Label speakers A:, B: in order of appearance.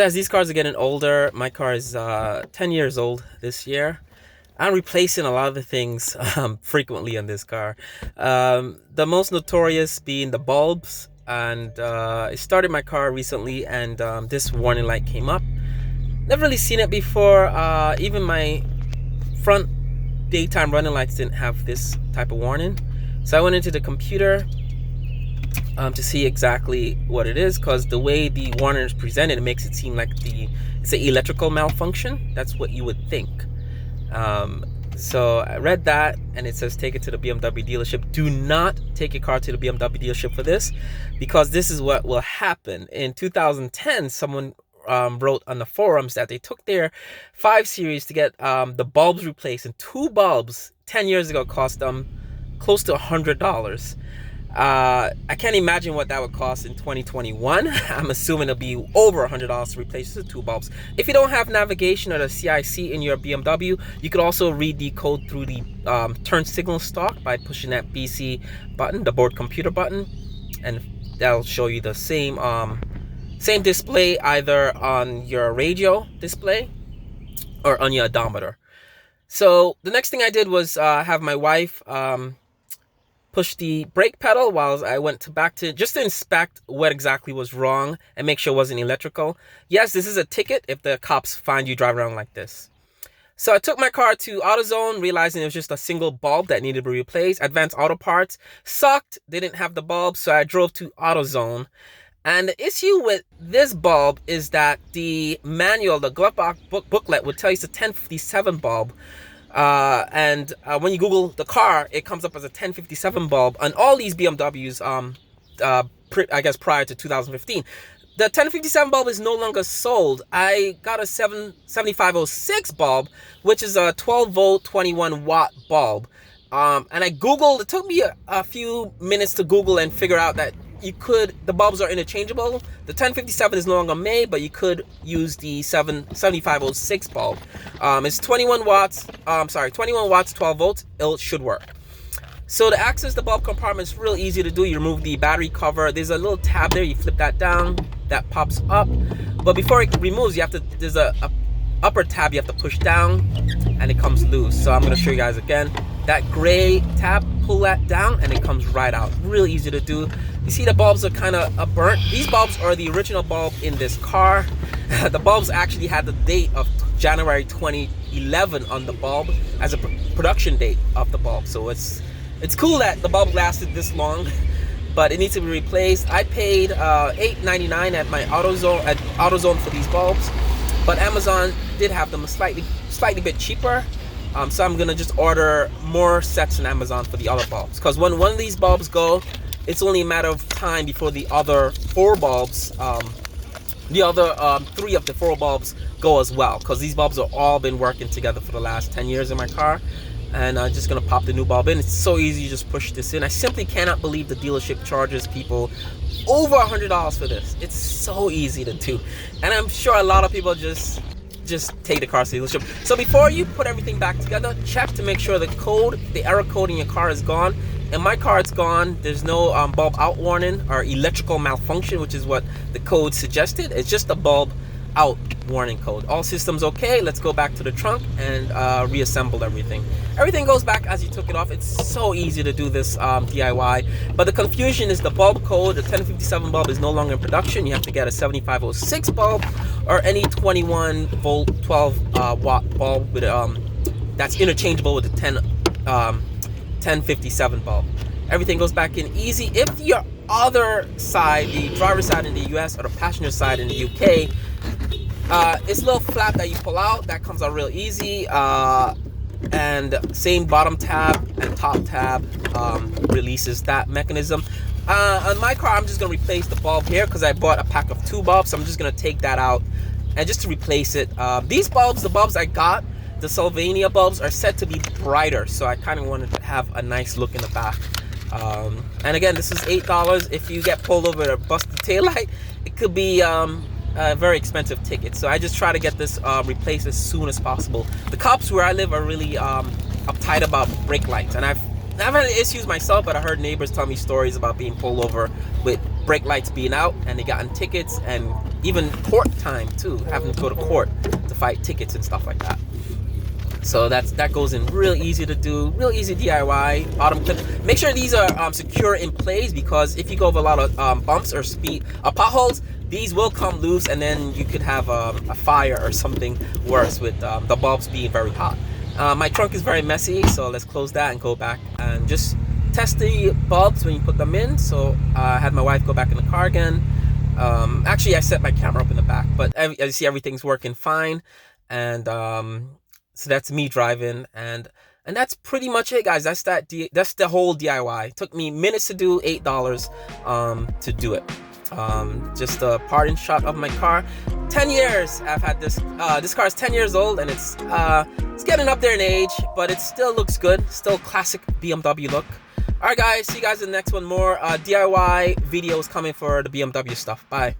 A: So as these cars are getting older, my car is 10 years old this year. I'm replacing a lot of the things frequently on this car. The most notorious being the bulbs. And I started my car recently, and this warning light came up. Never really seen it before. Even my front daytime running lights didn't have this type of warning. So I went into the computer to see exactly what it is, because the way the warning is presented, it makes it seem like it's an electrical malfunction. That's what you would think. So I read that, and it says take it to the BMW dealership. Do not take your car to the BMW dealership for this, because this is what will happen. In 2010, someone wrote on the forums that they took their 5 Series to get the bulbs replaced, and 2 bulbs 10 years ago cost them close to $100. I can't imagine what that would cost in 2021. I'm assuming it'll be over $100 to replace the 2 bulbs. If you don't have navigation or the CIC in your BMW, you could also read the code through the turn signal stalk by pushing that BC button, the board computer button, and that'll show you the same display either on your radio display or on your odometer. So the next thing I did was have my wife push the brake pedal while I went back to just to inspect what exactly was wrong and make sure it wasn't electrical. Yes, this is a ticket if the cops find you driving around like this. So I took my car to AutoZone, realizing it was just a single bulb that needed to be replaced. Advanced Auto Parts sucked. They didn't have the bulb, so I drove to AutoZone. And the issue with this bulb is that the manual, the glove box booklet, would tell you it's a 1057 bulb. When you Google the car, it comes up as a 1057 bulb on all these BMWs, I guess prior to 2015. The 1057 bulb is no longer sold. I got a 7506 bulb, which is a 12 volt, 21 watt bulb. And I Googled, it took me a few minutes to Google and figure out that the bulbs are interchangeable. The 1057 is no longer made, but you could use the 7506 bulb. It's 21 watts, 12 volts. It should work. So to access the bulb compartment is real easy to do. You remove the battery cover. There's a little tab there. You flip that down, that pops up. But before it removes, there's a upper tab you have to push down, and it comes loose. So I'm gonna show you guys again. That gray tab, pull that down, and it comes right out. Really easy to do. You see the bulbs are kind of burnt. These bulbs are the original bulb in this car. The bulbs actually had the date of January 2011 on the bulb as a production date of the bulb. So it's cool that the bulb lasted this long, but it needs to be replaced. I paid $8.99 at my AutoZone for these bulbs, but Amazon did have them slightly bit cheaper. So I'm gonna just order more sets on Amazon for the other bulbs, because when one of these bulbs go, it's only a matter of time before the other 4 bulbs, the other 3 of the 4 bulbs go as well, because these bulbs have all been working together for the last 10 years in my car. And I'm just gonna pop the new bulb in. It's so easy, you just push this in. I simply cannot believe the dealership charges people over $100 for this. It's so easy to do, and I'm sure a lot of people just take the car to the dealership. So before you put everything back together, check to make sure the error code in your car is gone. In my car, it's gone. There's no bulb out warning or electrical malfunction, which is what the code suggested. It's just a bulb out warning code. All systems okay. Let's go back to the trunk and reassemble everything. Everything goes back as you took it off. It's so easy to do this DIY, but the confusion is the bulb code. The 1057 bulb is no longer in production. You have to get a 7506 bulb or any 21 volt 12 watt bulb with that's interchangeable with the 1057 bulb. Everything goes back in easy. If your other side, the driver's side in the US or the passenger side in the UK, it's a little flap that you pull out, that comes out real easy. And same bottom tab and top tab releases that mechanism. On my car, I'm just gonna replace the bulb here because I bought a pack of 2 bulbs. So I'm just gonna take that out and just to replace it. These bulbs, the bulbs I got, the Sylvania bulbs, are said to be brighter, so I kind of wanted to have a nice look in the back. And again, this is $8. If you get pulled over or bust the taillight, it could be a very expensive ticket. So I just try to get this replaced as soon as possible. The cops where I live are really uptight about brake lights, and I've had issues myself, but I heard neighbors tell me stories about being pulled over with brake lights being out, and they gotten tickets, and even court time too, having to go to court to fight tickets and stuff like that. So that goes in real easy to do, real easy DIY. Bottom clip. Make sure these are secure in place, because if you go over a lot of bumps or potholes, these will come loose, and then you could have a fire or something worse with the bulbs being very hot. My trunk is very messy, so let's close that and go back and just test the bulbs when you put them in. So I had my wife go back in the car again. Actually, I set my camera up in the back, but as you see, everything's working fine. And so that's me driving, and that's pretty much it, guys. That's the whole DIY. It took me minutes to do, $8 to do it. Just a parting shot of my car. 10 years I've had this. This car is 10 years old, and it's getting up there in age, but it still looks good. Still classic BMW look. All right, guys. See you guys in the next one. More DIY videos coming for the BMW stuff. Bye.